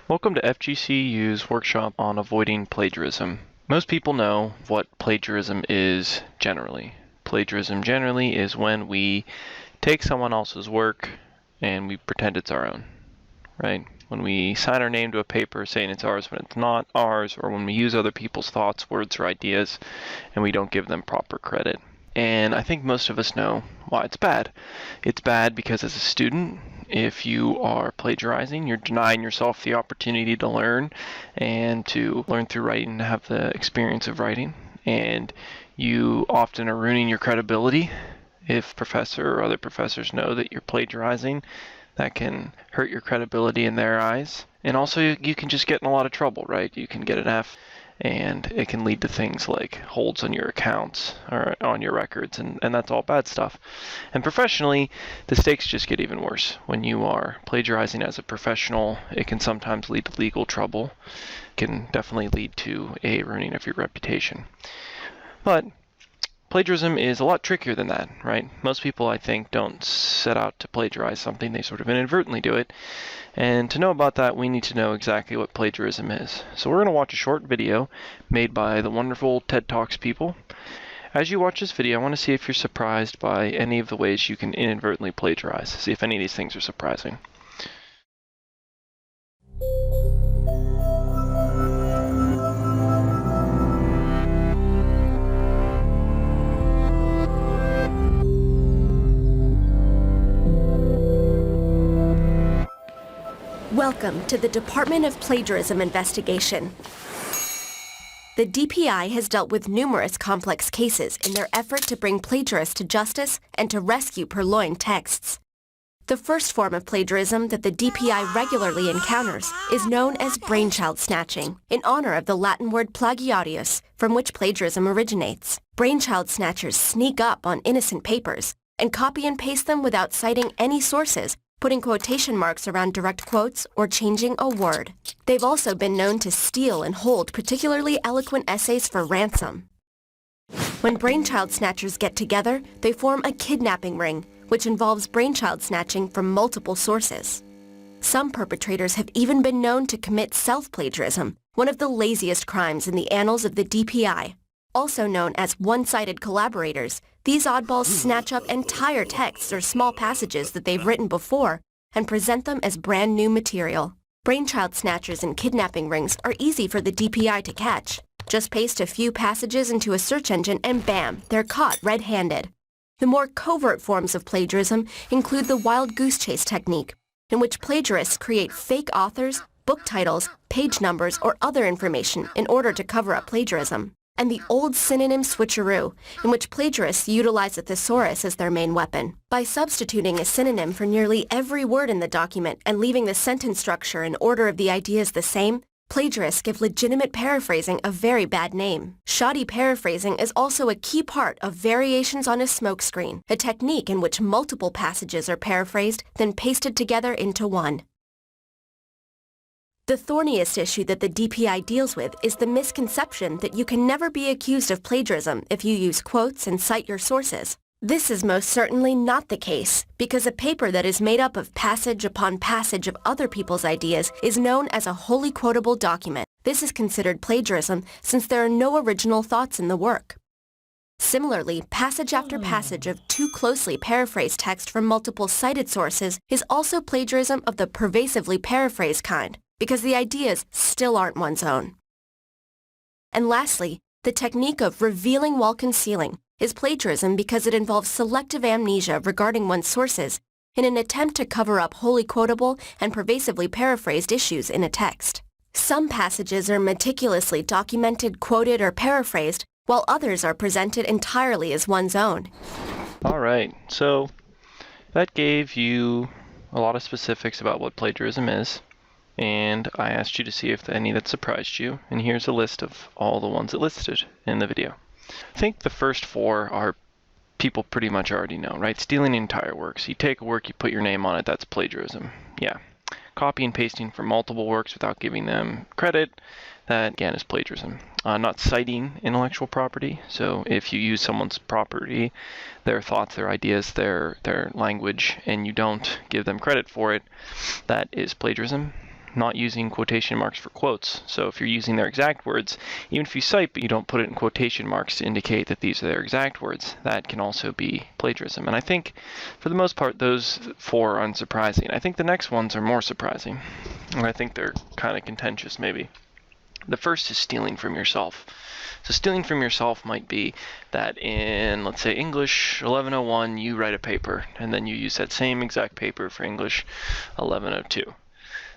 Welcome to FGCU's workshop on avoiding plagiarism. Most people know what plagiarism is generally. Plagiarism generally is when we take someone else's work and we pretend it's our own, right? When we sign our name to a paper saying it's ours when it's not ours, or when we use other people's thoughts, words, or ideas and we don't give them proper credit. And I think most of us know why it's bad. It's bad because as a student, if you are plagiarizing, you're denying yourself the opportunity to learn and to learn through writing and have the experience of writing. And you often are ruining your credibility. If professor or other professors know that you're plagiarizing, that can hurt your credibility in their eyes. And also you can just get in a lot of trouble, right? You can get an F, and it can lead to things like holds on your accounts or on your records, and that's all bad stuff. And professionally, the stakes just get even worse. When you are plagiarizing as a professional, it can sometimes lead to legal trouble. It can definitely lead to a ruining of your reputation. But plagiarism is a lot trickier than that, right? Most people, I think, don't set out to plagiarize something. They sort of inadvertently do it. And to know about that, we need to know exactly what plagiarism is. So we're going to watch a short video made by the wonderful TED Talks people. As you watch this video, I want to see if you're surprised by any of the ways you can inadvertently plagiarize. See if any of these things are surprising. Welcome to the Department of Plagiarism Investigation. The DPI has dealt with numerous complex cases in their effort to bring plagiarists to justice and to rescue purloined texts. The first form of plagiarism that the DPI regularly encounters is known as brainchild snatching, in honor of the Latin word plagiarius, from which plagiarism originates. Brainchild snatchers sneak up on innocent papers and copy and paste them without citing any sources, putting quotation marks around direct quotes, or changing a word. They've also been known to steal and hold particularly eloquent essays for ransom. When brainchild snatchers get together, they form a kidnapping ring, which involves brainchild snatching from multiple sources. Some perpetrators have even been known to commit self-plagiarism, one of the laziest crimes in the annals of the DPI. Also known as one-sided collaborators, these oddballs snatch up entire texts or small passages that they've written before and present them as brand new material. Brainchild snatchers and kidnapping rings are easy for the DPI to catch. Just paste a few passages into a search engine and bam, they're caught red-handed. The more covert forms of plagiarism include the wild goose chase technique, in which plagiarists create fake authors, book titles, page numbers, or other information in order to cover up plagiarism. And the old synonym switcheroo, in which plagiarists utilize a thesaurus as their main weapon. By substituting a synonym for nearly every word in the document and leaving the sentence structure and order of the ideas the same, plagiarists give legitimate paraphrasing a very bad name. Shoddy paraphrasing is also a key part of variations on a smokescreen, a technique in which multiple passages are paraphrased, then pasted together into one. The thorniest issue that the DPI deals with is the misconception that you can never be accused of plagiarism if you use quotes and cite your sources. This is most certainly not the case, because a paper that is made up of passage upon passage of other people's ideas is known as a wholly quotable document. This is considered plagiarism since there are no original thoughts in the work. Similarly, passage after passage of too closely paraphrased text from multiple cited sources is also plagiarism of the pervasively paraphrased kind, because the ideas still aren't one's own. And lastly, the technique of revealing while concealing is plagiarism because it involves selective amnesia regarding one's sources in an attempt to cover up wholly quotable and pervasively paraphrased issues in a text. Some passages are meticulously documented, quoted, or paraphrased, while others are presented entirely as one's own. All right, so that gave you a lot of specifics about what plagiarism is. And I asked you to see if any that surprised you, and here's a list of all the ones that listed in the video. I think the first four are people pretty much already know, right? Stealing entire works. You take a work, you put your name on it, that's plagiarism. Yeah. Copy and pasting from multiple works without giving them credit, that again is plagiarism. Not citing intellectual property, so if you use someone's property, their thoughts, their ideas, their language, and you don't give them credit for it, that is plagiarism. not using quotation marks for quotes. So if you're using their exact words, even if you cite but you don't put it in quotation marks to indicate that these are their exact words, that can also be plagiarism. And I think for the most part those 4 are unsurprising. I think the next ones are more surprising, and I think they're kind of contentious maybe. The first is stealing from yourself. So stealing from yourself might be that in, let's say, English 1101, you write a paper, and then you use that same exact paper for English 1102.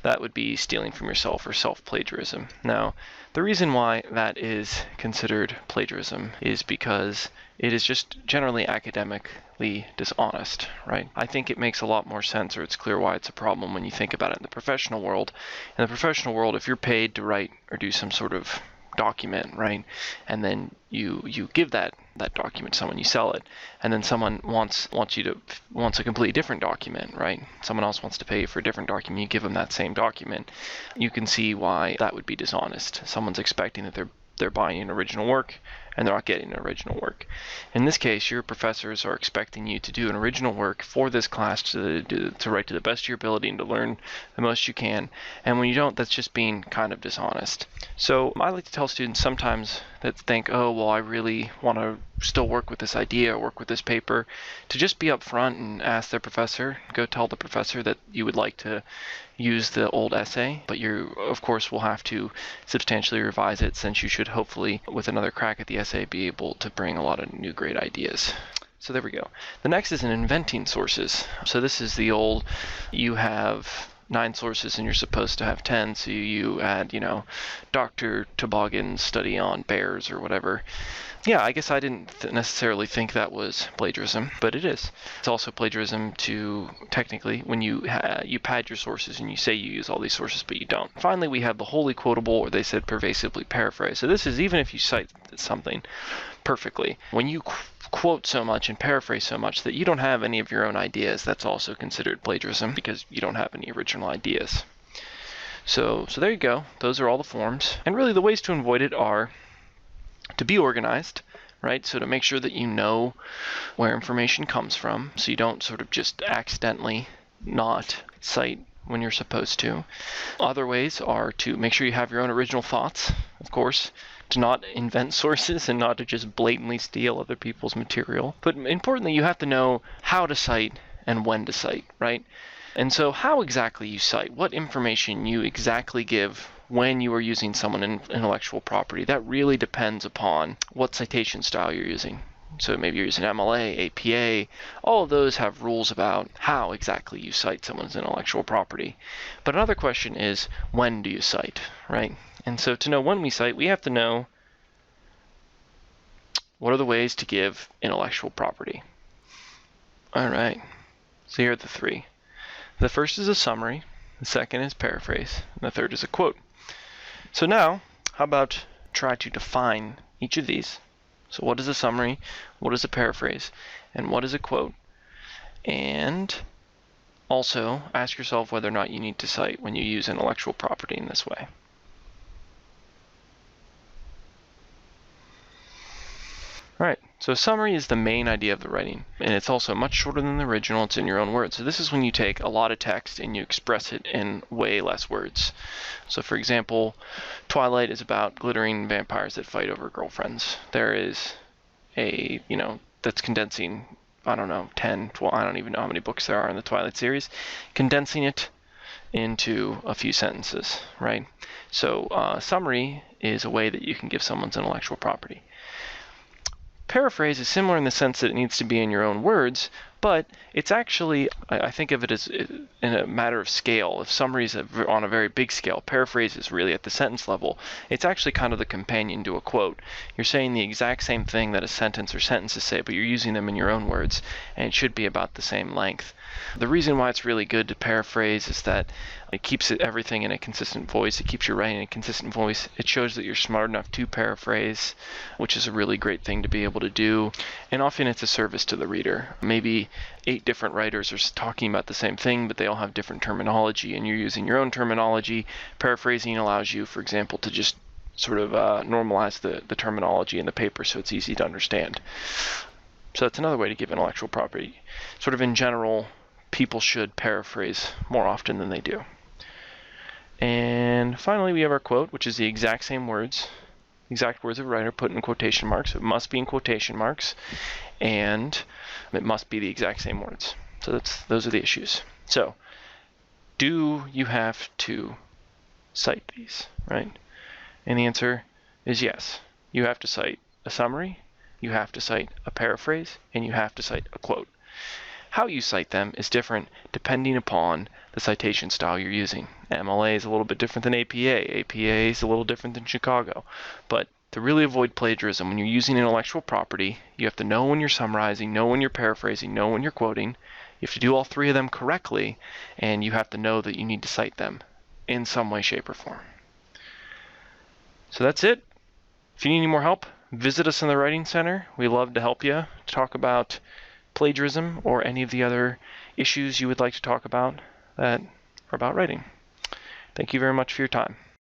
That would be stealing from yourself or self-plagiarism. Now, the reason why that is considered plagiarism is because it is just generally academically dishonest, right? I think it makes a lot more sense, or it's clear why it's a problem when you think about it in the professional world. In the professional world, if you're paid to write or do some sort of document, right, and then you give that document to someone, you sell it, and then someone wants a completely different document, right? Someone else wants to pay you for a different document, you give them that same document. You can see why that would be dishonest. Someone's expecting that they're buying an original work, and they're not getting an original work. In this case, your professors are expecting you to do an original work for this class to write to the best of your ability and to learn the most you can. And when you don't, that's just being kind of dishonest. So I like to tell students sometimes that think, oh, well, I really want to still work with this idea or work with this paper, to just be upfront and ask their professor, go tell the professor that you would like to use the old essay, but you, of course, will have to substantially revise it, since you should hopefully, with another crack at the essay, be able to bring a lot of new great ideas. So there we go. The next is in inventing sources. So this is the old, you have 9 sources and you're supposed to have 10, so you add, Dr. Toboggan's study on bears or whatever. Yeah, I guess I didn't necessarily think that was plagiarism, but it is. It's also plagiarism to, technically, when you pad your sources and you say you use all these sources, but you don't. Finally, we have the wholly quotable, or they said pervasively paraphrase. So this is even if you cite something perfectly. When you quote so much and paraphrase so much that you don't have any of your own ideas, that's also considered plagiarism, because you don't have any original ideas. So there you go. Those are all the forms. And really the ways to avoid it are to be organized, right? So to make sure that you know where information comes from, so you don't sort of just accidentally not cite when you're supposed to. Other ways are to make sure you have your own original thoughts, of course, to not invent sources and not to just blatantly steal other people's material. But importantly, you have to know how to cite and when to cite, right? And so how exactly you cite, what information you exactly give when you are using someone's intellectual property, that really depends upon what citation style you're using. So maybe you're using MLA, APA, all of those have rules about how exactly you cite someone's intellectual property. But another question is, when do you cite, right? And so to know when we cite, we have to know what are the ways to give intellectual property. All right, so here are the 3. The first is a summary, the second is paraphrase, and the third is a quote. So now, how about try to define each of these? So what is a summary, what is a paraphrase, and what is a quote? And also ask yourself whether or not you need to cite when you use intellectual property in this way. All right, so summary is the main idea of the writing, and it's also much shorter than the original. It's in your own words. So this is when you take a lot of text and you express it in way less words. So for example, Twilight is about glittering vampires that fight over girlfriends. There is a, that's condensing, I don't know, 10, 12, I don't even know how many books there are in the Twilight series, condensing it into a few sentences, right? So summary is a way that you can give someone's intellectual property. Paraphrase is similar in the sense that it needs to be in your own words, but it's actually, I think of it as in a matter of scale. If summary is on a very big scale, paraphrase is really at the sentence level. It's actually kind of the companion to a quote. You're saying the exact same thing that a sentence or sentences say, but you're using them in your own words, and it should be about the same length. The reason why it's really good to paraphrase is that it keeps everything in a consistent voice. It keeps your writing in a consistent voice. It shows that you're smart enough to paraphrase, which is a really great thing to be able to do. And often it's a service to the reader. Maybe 8 different writers are talking about the same thing, but they all have different terminology, and you're using your own terminology. Paraphrasing allows you, for example, to just sort of normalize the terminology in the paper so it's easy to understand. So that's another way to give intellectual property. Sort of in general, people should paraphrase more often than they do. And finally, we have our quote, which is the exact words of a writer put in quotation marks. It must be in quotation marks, and it must be the exact same words. So those are the issues. So, do you have to cite these, right? And the answer is yes. You have to cite a summary, you have to cite a paraphrase, and you have to cite a quote. How you cite them is different depending upon the citation style you're using. MLA is a little bit different than APA. APA is a little different than Chicago. But to really avoid plagiarism, when you're using intellectual property, you have to know when you're summarizing, know when you're paraphrasing, know when you're quoting. You have to do all three of them correctly, and you have to know that you need to cite them in some way, shape, or form. So that's it. If you need any more help, visit us in the Writing Center. We love to help you talk about plagiarism or any of the other issues you would like to talk about that are about writing. Thank you very much for your time.